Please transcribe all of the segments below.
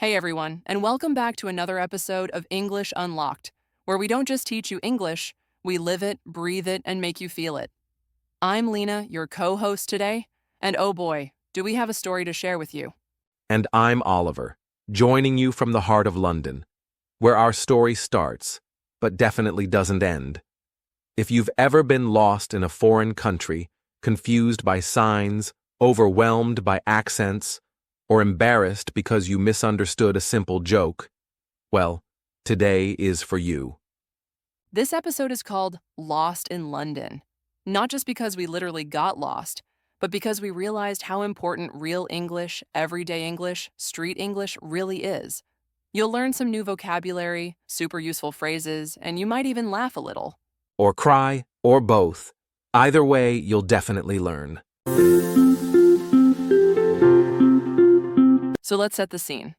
Hey everyone, and welcome back to another episode of English Unlocked, where we don't just teach you English, we live it, breathe it, and make you feel it. I'm Lena, your co-host today, and oh boy, do we have a story to share with you. And I'm Oliver, joining you from the heart of London, where our story starts, but definitely doesn't end. If you've ever been lost in a foreign country, confused by signs, overwhelmed by accents, or embarrassed because you misunderstood a simple joke, well, today is for you. This episode is called Lost in London, not just because we literally got lost, but because we realized how important real English, everyday English, street English really is. You'll learn some new vocabulary, super useful phrases, and you might even laugh a little. Or cry, or both. Either way, you'll definitely learn. So let's set the scene.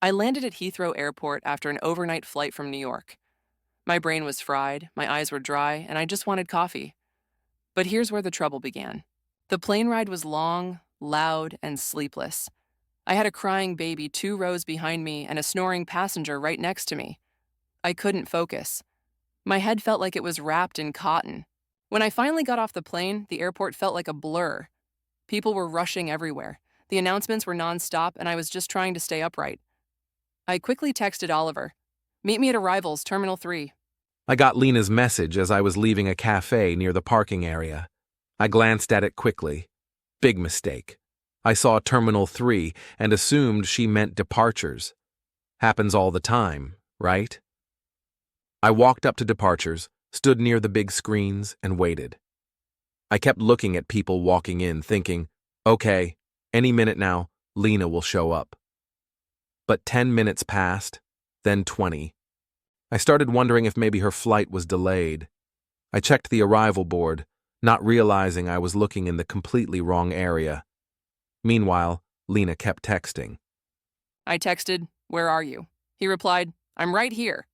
I landed at Heathrow Airport after an overnight flight from New York. My brain was fried, my eyes were dry, and I just wanted coffee. But here's where the trouble began. The plane ride was long, loud, and sleepless. I had a crying baby 2 rows behind me and a snoring passenger right next to me. I couldn't focus. My head felt like it was wrapped in cotton. When I finally got off the plane, the airport felt like a blur. People were rushing everywhere. The announcements were nonstop, and I was just trying to stay upright. I quickly texted Oliver, "Meet me at Arrivals, Terminal 3. I got Lena's message as I was leaving a cafe near the parking area. I glanced at it quickly. Big mistake. I saw Terminal 3 and assumed she meant departures. Happens all the time, right? I walked up to departures, stood near the big screens, and waited. I kept looking at people walking in, thinking, okay, any minute now, Lena will show up. But 10 minutes passed, then 20. I started wondering if maybe her flight was delayed. I checked the arrival board, not realizing I was looking in the completely wrong area. Meanwhile, Lena kept texting. I texted, "Where are you?" He replied, "I'm right here."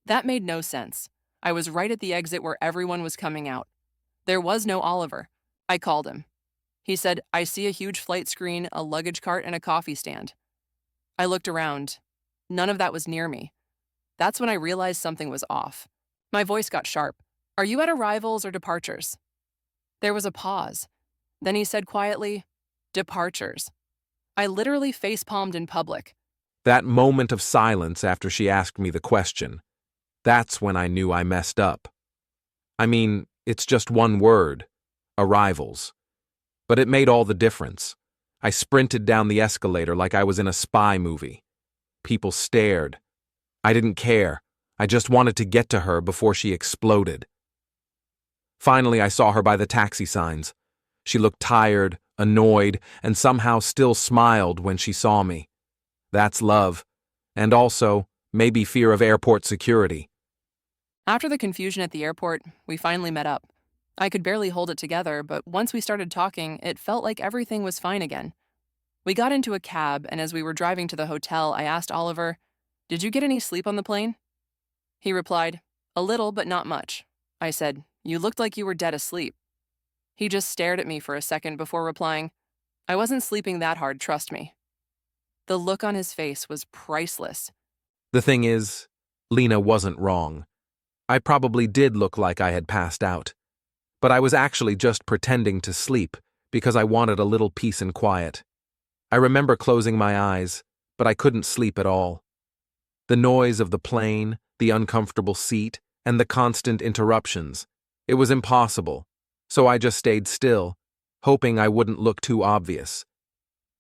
That made no sense. I was right at the exit where everyone was coming out. There was no Oliver. I called him. He said, "I see a huge flight screen, a luggage cart, and a coffee stand." I looked around. None of that was near me. That's when I realized something was off. My voice got sharp. "Are you at arrivals or departures?" There was a pause. Then he said quietly, "Departures." I literally facepalmed in public. That moment of silence after she asked me the question, that's when I knew I messed up. I mean, it's just one word, arrivals. But it made all the difference. I sprinted down the escalator like I was in a spy movie. People stared. I didn't care. I just wanted to get to her before she exploded. Finally, I saw her by the taxi signs. She looked tired, annoyed, and somehow still smiled when she saw me. That's love. And also, maybe fear of airport security. After the confusion at the airport, we finally met up. I could barely hold it together, but once we started talking, it felt like everything was fine again. We got into a cab, and as we were driving to the hotel, I asked Oliver, "Did you get any sleep on the plane?" He replied, "A little, but not much." I said, "You looked like you were dead asleep." He just stared at me for a second before replying, "I wasn't sleeping that hard, trust me." The look on his face was priceless. The thing is, Lena wasn't wrong. I probably did look like I had passed out. But I was actually just pretending to sleep because I wanted a little peace and quiet. I remember closing my eyes, but I couldn't sleep at all. The noise of the plane, the uncomfortable seat, and the constant interruptions. It was impossible, so I just stayed still, hoping I wouldn't look too obvious.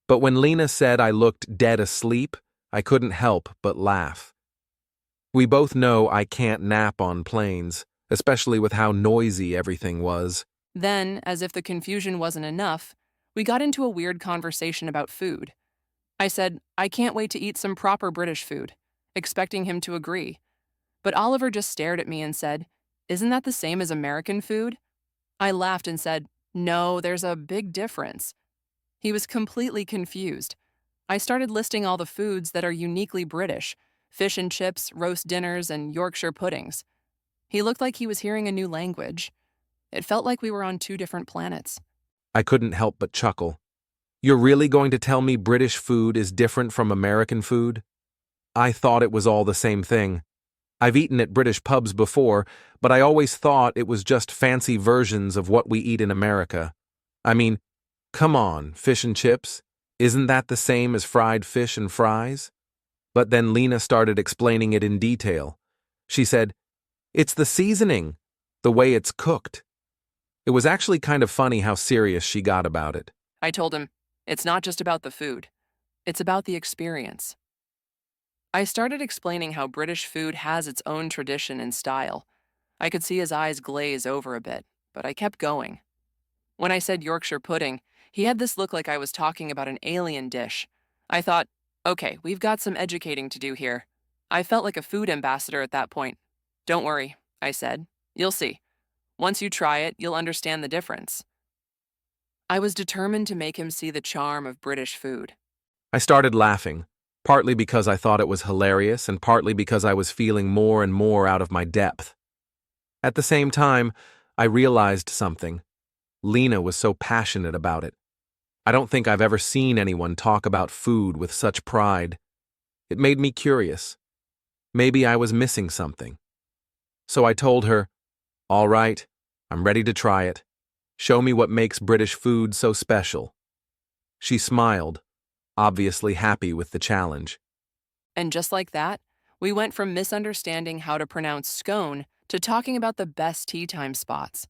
But when Lena said I looked dead asleep, I couldn't help but laugh. We both know I can't nap on planes, especially with how noisy everything was. Then, as if the confusion wasn't enough, we got into a weird conversation about food. I said, "I can't wait to eat some proper British food," expecting him to agree. But Oliver just stared at me and said, "Isn't that the same as American food?" I laughed and said, "No, there's a big difference." He was completely confused. I started listing all the foods that are uniquely British: fish and chips, roast dinners, and Yorkshire puddings. He looked like he was hearing a new language. It felt like we were on 2 different planets. I couldn't help but chuckle. You're really going to tell me British food is different from American food? I thought it was all the same thing. I've eaten at British pubs before, but I always thought it was just fancy versions of what we eat in America. I mean, come on, fish and chips? Isn't that the same as fried fish and fries? But then Lena started explaining it in detail. She said, "It's the seasoning, the way it's cooked." It was actually kind of funny how serious she got about it. I told him, it's not just about the food, it's about the experience. I started explaining how British food has its own tradition and style. I could see his eyes glaze over a bit, but I kept going. When I said Yorkshire pudding, he had this look like I was talking about an alien dish. I thought, okay, we've got some educating to do here. I felt like a food ambassador at that point. Don't worry, I said. You'll see. Once you try it, you'll understand the difference. I was determined to make him see the charm of British food. I started laughing, partly because I thought it was hilarious and partly because I was feeling more and more out of my depth. At the same time, I realized something. Lena was so passionate about it. I don't think I've ever seen anyone talk about food with such pride. It made me curious. Maybe I was missing something. So I told her, "All right, I'm ready to try it. Show me what makes British food so special." She smiled, obviously happy with the challenge. And just like that, we went from misunderstanding how to pronounce scone to talking about the best tea time spots.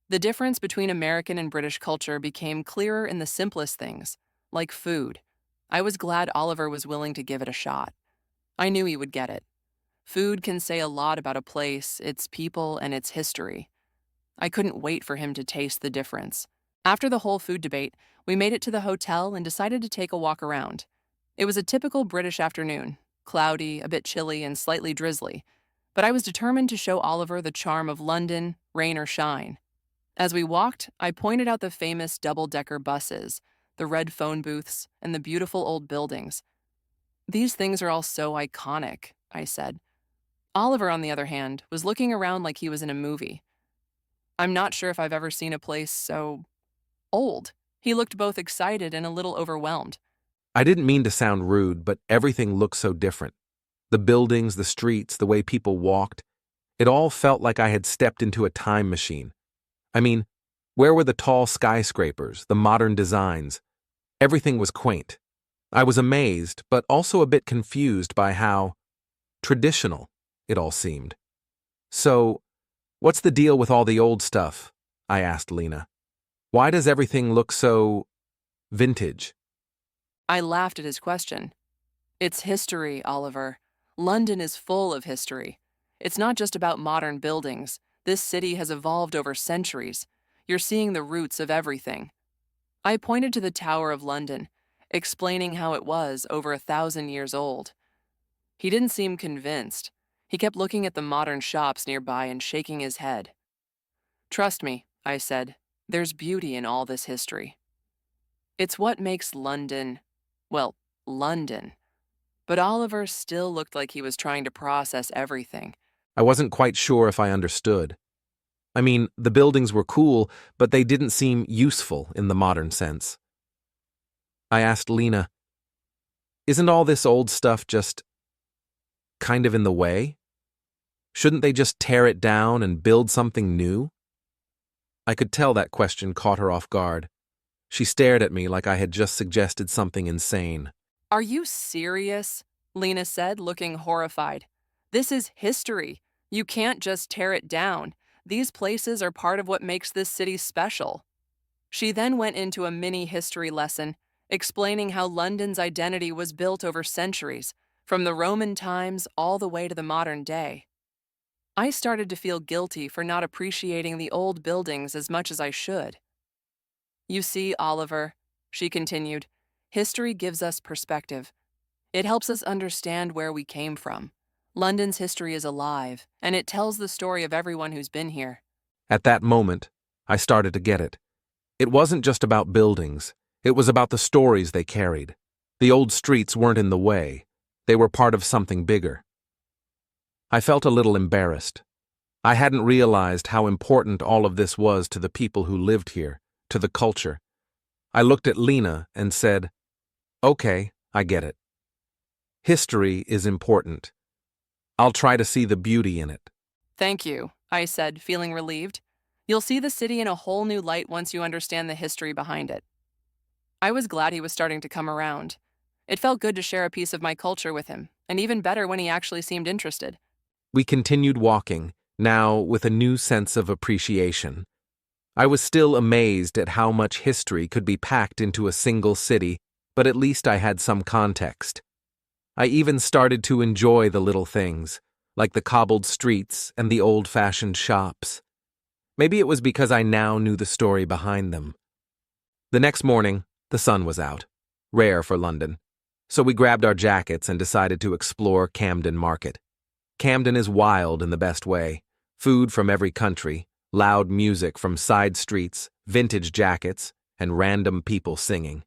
The difference between American and British culture became clearer in the simplest things, like food. I was glad Oliver was willing to give it a shot. I knew he would get it. Food can say a lot about a place, its people, and its history. I couldn't wait for him to taste the difference. After the whole food debate, we made it to the hotel and decided to take a walk around. It was a typical British afternoon, cloudy, a bit chilly, and slightly drizzly, but I was determined to show Oliver the charm of London, rain or shine. As we walked, I pointed out the famous double-decker buses, the red phone booths, and the beautiful old buildings. These things are all so iconic, I said. Oliver, on the other hand, was looking around like he was in a movie. I'm not sure if I've ever seen a place so old. He looked both excited and a little overwhelmed. I didn't mean to sound rude, but everything looked so different. The buildings, the streets, the way people walked. It all felt like I had stepped into a time machine. I mean, where were the tall skyscrapers, the modern designs? Everything was quaint. I was amazed, but also a bit confused by how traditional it all seemed. "So, what's the deal with all the old stuff?" I asked Lena. "Why does everything look so vintage?" I laughed at his question. It's history, Oliver. London is full of history. It's not just about modern buildings. This city has evolved over centuries. You're seeing the roots of everything. I pointed to the Tower of London, explaining how it was over 1,000 years old. He didn't seem convinced. He kept looking at the modern shops nearby and shaking his head. Trust me, I said, there's beauty in all this history. It's what makes London, well, London. But Oliver still looked like he was trying to process everything. I wasn't quite sure if I understood. I mean, the buildings were cool, but they didn't seem useful in the modern sense. I asked Lena, "Isn't all this old stuff just kind of in the way? Shouldn't they just tear it down and build something new?" I could tell that question caught her off guard. She stared at me like I had just suggested something insane. Are you serious? Lena said, looking horrified. This is history. You can't just tear it down. These places are part of what makes this city special. She then went into a mini history lesson, explaining how London's identity was built over centuries, from the Roman times all the way to the modern day. I started to feel guilty for not appreciating the old buildings as much as I should. You see, Oliver, she continued, history gives us perspective. It helps us understand where we came from. London's history is alive, and it tells the story of everyone who's been here. At that moment, I started to get it. It wasn't just about buildings. It was about the stories they carried. The old streets weren't in the way. They were part of something bigger. I felt a little embarrassed. I hadn't realized how important all of this was to the people who lived here, to the culture. I looked at Lena and said, "Okay, I get it. History is important. I'll try to see the beauty in it." Thank you, I said, feeling relieved. You'll see the city in a whole new light once you understand the history behind it. I was glad he was starting to come around. It felt good to share a piece of my culture with him, and even better when he actually seemed interested. We continued walking, now with a new sense of appreciation. I was still amazed at how much history could be packed into a single city, but at least I had some context. I even started to enjoy the little things, like the cobbled streets and the old-fashioned shops. Maybe it was because I now knew the story behind them. The next morning, the sun was out, rare for London, so we grabbed our jackets and decided to explore Camden Market. Camden is wild in the best way. Food from every country, loud music from side streets, vintage jackets, and random people singing.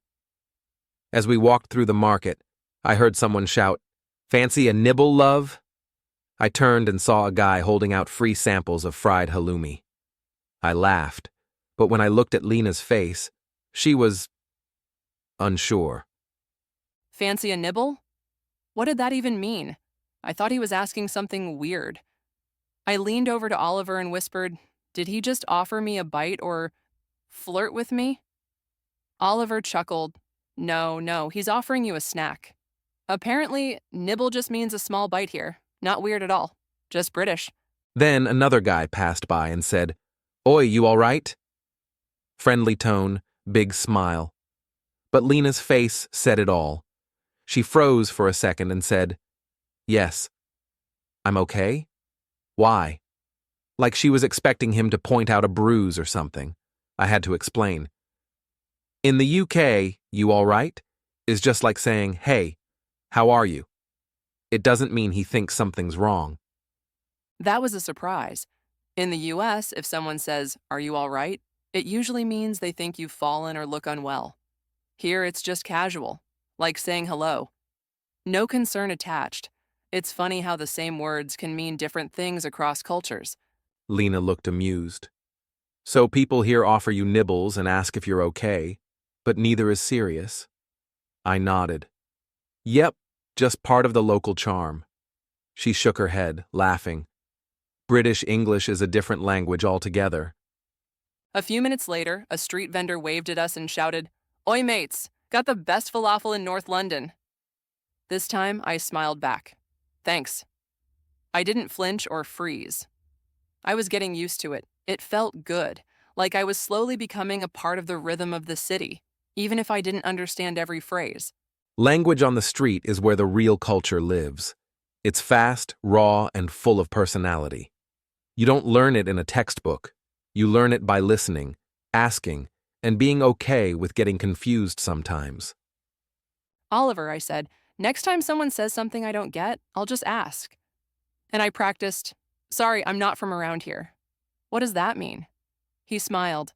As we walked through the market, I heard someone shout, "Fancy a nibble, love?" I turned and saw a guy holding out free samples of fried halloumi. I laughed, but when I looked at Lena's face, she was unsure. Fancy a nibble? What did that even mean? I thought he was asking something weird. I leaned over to Oliver and whispered, "Did he just offer me a bite or flirt with me?" Oliver chuckled. No, no, he's offering you a snack. Apparently, nibble just means a small bite here. Not weird at all. Just British. Then another guy passed by and said, "Oi, you all right?" Friendly tone, big smile. But Lena's face said it all. She froze for a second and said, "Yes, I'm okay? Why?" Like she was expecting him to point out a bruise or something. I had to explain. In the UK, "you all right?" is just like saying, "Hey, how are you?" It doesn't mean he thinks something's wrong. That was a surprise. In the US, if someone says, "Are you all right?" it usually means they think you've fallen or look unwell. Here, it's just casual, like saying hello. No concern attached. It's funny how the same words can mean different things across cultures. Lena looked amused. "So people here offer you nibbles and ask if you're okay, but neither is serious?" I nodded. "Yep, just part of the local charm." She shook her head, laughing. "British English is a different language altogether." A few minutes later, a street vendor waved at us and shouted, "Oi mates, got the best falafel in North London." This time, I smiled back. Thanks. I didn't flinch or freeze. I was getting used to it. It felt good, like I was slowly becoming a part of the rhythm of the city, even if I didn't understand every phrase. Language on the street is where the real culture lives. It's fast, raw, and full of personality. You don't learn it in a textbook. You learn it by listening, asking, and being okay with getting confused sometimes. Oliver, I said, next time someone says something I don't get, I'll just ask. And I practiced, "Sorry, I'm not from around here." "What does that mean?" He smiled.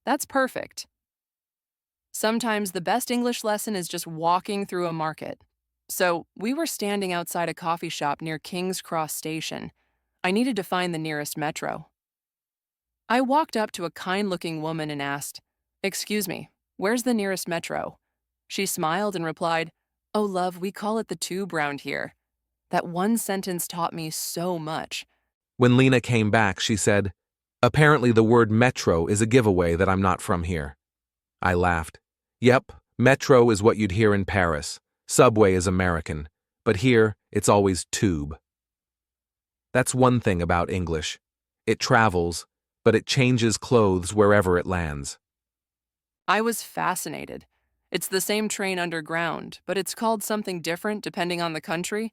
"That's perfect." Sometimes the best English lesson is just walking through a market. So we were standing outside a coffee shop near King's Cross Station. I needed to find the nearest metro. I walked up to a kind-looking woman and asked, "Excuse me, where's the nearest metro?" She smiled and replied, "Oh, love, we call it the tube round here." That one sentence taught me so much. When Lena came back, she said, "Apparently the word metro is a giveaway that I'm not from here." I laughed. "Yep, metro is what you'd hear in Paris. Subway is American. But here, it's always tube." That's one thing about English. It travels, but it changes clothes wherever it lands. I was fascinated. It's the same train underground, but it's called something different depending on the country.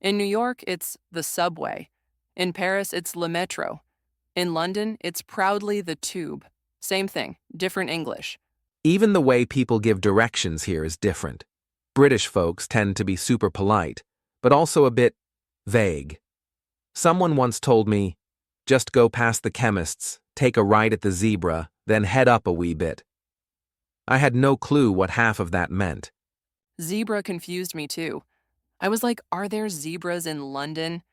In New York, it's the subway. In Paris, it's le métro. In London, it's proudly the tube. Same thing, different English. Even the way people give directions here is different. British folks tend to be super polite, but also a bit vague. Someone once told me, "Just go past the chemist's, take a right at the zebra, then head up a wee bit." I had no clue what half of that meant. Zebra confused me too. I was like, are there zebras in London?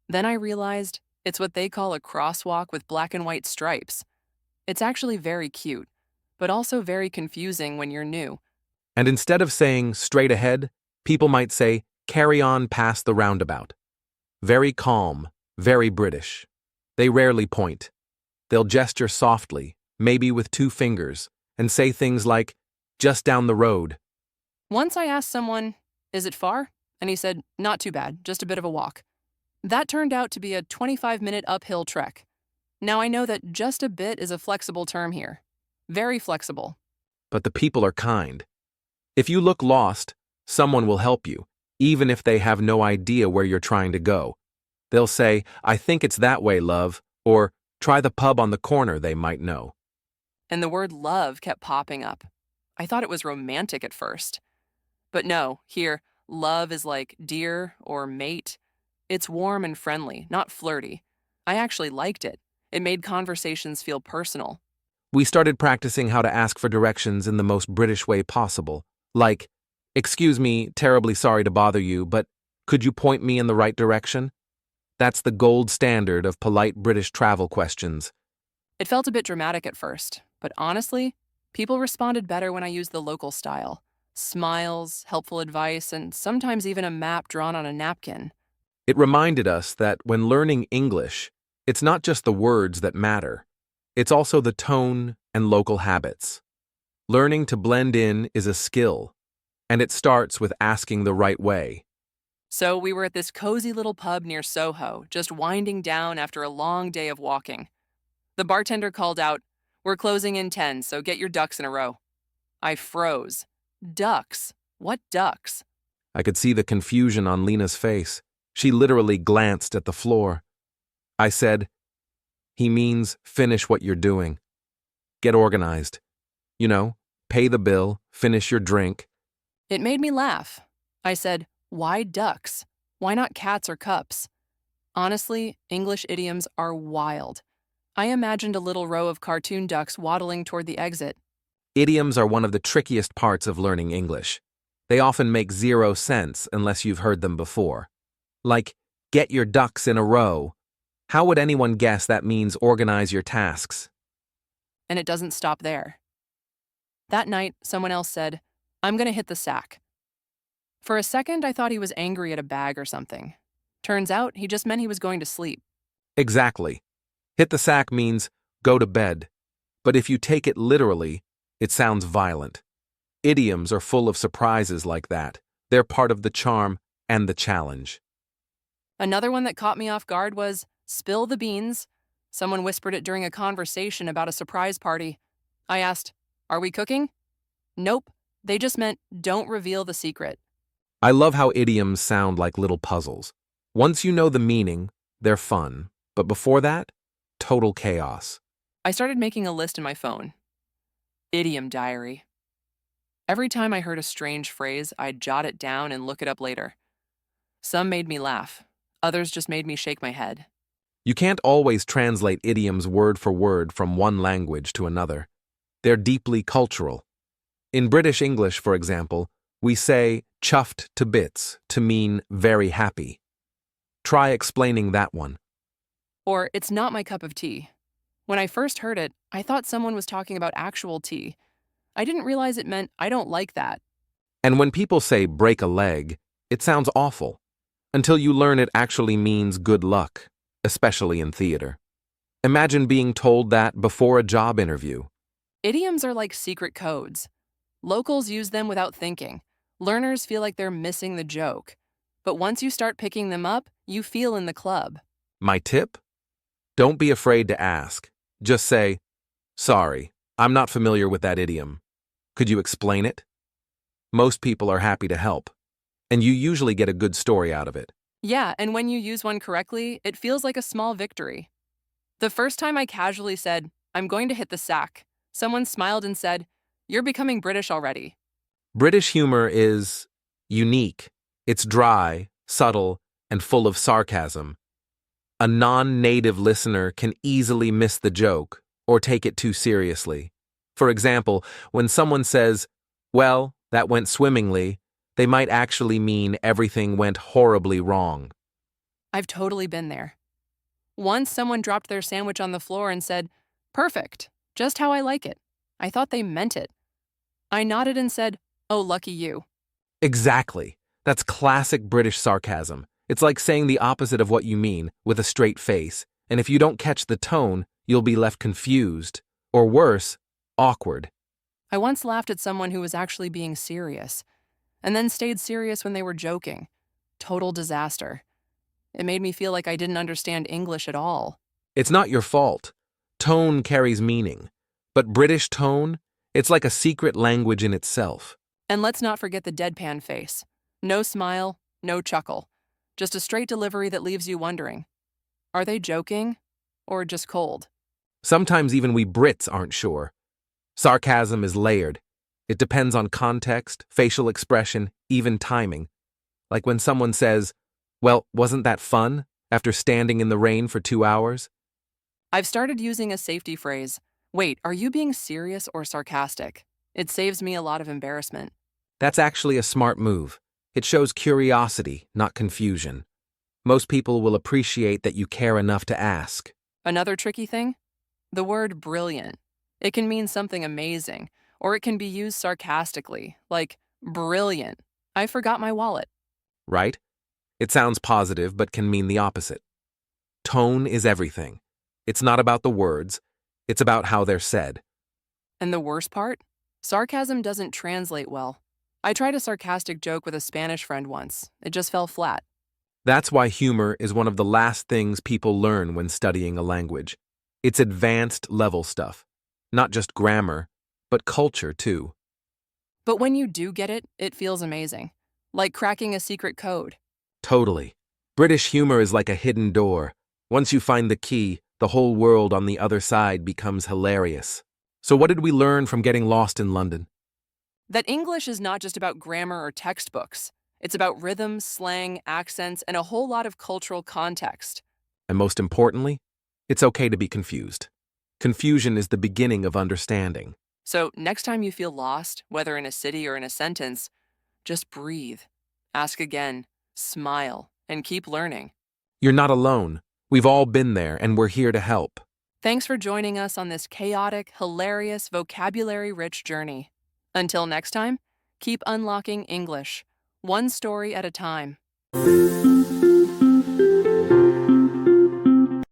Then I realized it's what they call a crosswalk with black and white stripes. It's actually very cute. but also very confusing when you're new. And instead of saying straight ahead, people might say carry on past the roundabout. Very calm, very British. They rarely point. They'll gesture softly, maybe with two fingers, and say things like, just down the road. Once I asked someone, "Is it far?" And he said, "Not too bad, just a bit of a walk." That turned out to be a 25-minute uphill trek. Now I know that just a bit is a flexible term here. Very flexible. But the people are kind. If you look lost, someone will help you, even if they have no idea where you're trying to go. They'll say, I think it's that way, love, or try the pub on the corner, they might know. And the word love kept popping up. I thought it was romantic at first. But no, here, love is like dear or mate. It's warm and friendly, not flirty. I actually liked it. It made conversations feel personal. We started practicing how to ask for directions in the most British way possible, like, excuse me, terribly sorry to bother you, but could you point me in the right direction? That's the gold standard of polite British travel questions. It felt a bit dramatic at first, but honestly, people responded better when I used the local style. Smiles, helpful advice, and sometimes even a map drawn on a napkin. It reminded us that when learning English, it's not just the words that matter. It's also the tone and local habits. Learning to blend in is a skill, and it starts with asking the right way. So we were at this cozy little pub near Soho, just winding down after a long day of walking. The bartender called out, "We're closing in 10, so get your ducks in a row." I froze. Ducks? What ducks? I could see the confusion on Lena's face. She literally glanced at the floor. I said, he means finish what you're doing. Get organized. You know, pay the bill, finish your drink. It made me laugh. I said, "Why ducks? Why not cats or cups?" Honestly, English idioms are wild. I imagined a little row of cartoon ducks waddling toward the exit. Idioms are one of the trickiest parts of learning English. They often make zero sense unless you've heard them before. Like, get your ducks in a row. How would anyone guess that means organize your tasks? And it doesn't stop there. That night, someone else said, "I'm going to hit the sack." For a second, I thought he was angry at a bag or something. Turns out, he just meant he was going to sleep. Exactly. Hit the sack means go to bed. But if you take it literally, it sounds violent. Idioms are full of surprises like that. They're part of the charm and the challenge. Another one that caught me off guard was spill the beans. Someone whispered it during a conversation about a surprise party. I asked, "Are we cooking?" Nope. They just meant don't reveal the secret. I love how idioms sound like little puzzles. Once you know the meaning, they're fun. But before that, total chaos. I started making a list in my phone. Idiom diary. Every time I heard a strange phrase, I'd jot it down and look it up later. Some made me laugh. Others just made me shake my head. You can't always translate idioms word for word from one language to another. They're deeply cultural. In British English, for example, we say chuffed to bits to mean very happy. Try explaining that one. Or it's not my cup of tea. When I first heard it, I thought someone was talking about actual tea. I didn't realize it meant I don't like that. And when people say break a leg, it sounds awful, until you learn it actually means good luck, especially in theater. Imagine being told that before a job interview. Idioms are like secret codes. Locals use them without thinking. Learners feel like they're missing the joke. But once you start picking them up, you feel in the club. My tip? Don't be afraid to ask. Just say, sorry, I'm not familiar with that idiom. Could you explain it? Most people are happy to help, and you usually get a good story out of it. Yeah, and when you use one correctly, it feels like a small victory. The first time I casually said, "I'm going to hit the sack," someone smiled and said, "You're becoming British already." British humor is unique. It's dry, subtle, and full of sarcasm. A non-native listener can easily miss the joke or take it too seriously. For example, when someone says, well, that went swimmingly, they might actually mean everything went horribly wrong. I've totally been there. Once someone dropped their sandwich on the floor and said, "Perfect, just how I like it." I thought they meant it. I nodded and said, "Oh, lucky you." Exactly. That's classic British sarcasm. It's like saying the opposite of what you mean with a straight face, and if you don't catch the tone, you'll be left confused, or worse, awkward. I once laughed at someone who was actually being serious, and then stayed serious when they were joking. Total disaster. It made me feel like I didn't understand English at all. It's not your fault. Tone carries meaning. But British tone, it's like a secret language in itself. And let's not forget the deadpan face. No smile, no chuckle. Just a straight delivery that leaves you wondering, are they joking or just cold? Sometimes even we Brits aren't sure. Sarcasm is layered. It depends on context, facial expression, even timing. Like when someone says, "Well, wasn't that fun?" after standing in the rain for 2 hours. I've started using a safety phrase. Wait, are you being serious or sarcastic? It saves me a lot of embarrassment. That's actually a smart move. It shows curiosity, not confusion. Most people will appreciate that you care enough to ask. Another tricky thing? The word brilliant. It can mean something amazing, or it can be used sarcastically, like brilliant. I forgot my wallet. Right? It sounds positive but can mean the opposite. Tone is everything. It's not about the words, it's about how they're said. And the worst part? Sarcasm doesn't translate well. I tried a sarcastic joke with a Spanish friend once. It just fell flat. That's why humor is one of the last things people learn when studying a language. It's advanced level stuff. Not just grammar, but culture too. But when you do get it, it feels amazing. Like cracking a secret code. Totally. British humor is like a hidden door. Once you find the key, the whole world on the other side becomes hilarious. So what did we learn from getting lost in London? That English is not just about grammar or textbooks. It's about rhythm, slang, accents, and a whole lot of cultural context. And most importantly, it's okay to be confused. Confusion is the beginning of understanding. So next time you feel lost, whether in a city or in a sentence, just breathe. Ask again, smile, and keep learning. You're not alone. We've all been there, and we're here to help. Thanks for joining us on this chaotic, hilarious, vocabulary-rich journey. Until next time, keep unlocking English, one story at a time.